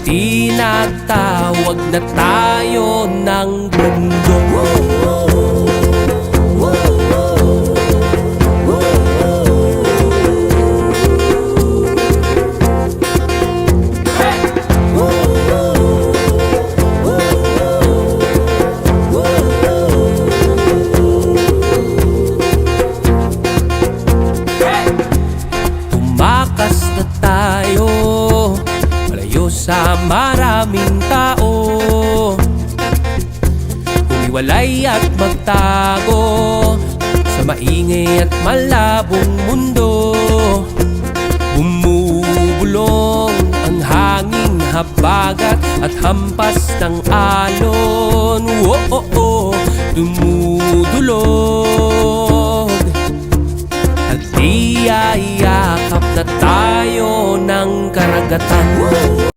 Tinatawag na tayo ng mundo. Tumakas na tayo malayo sa maraming tao, humiwalay at magtago sa maingay at malabong mundo. Bumubulong ang hanging habagat at hampas ng alon. Dumudulog at iyayakap na tayo ng karagatan.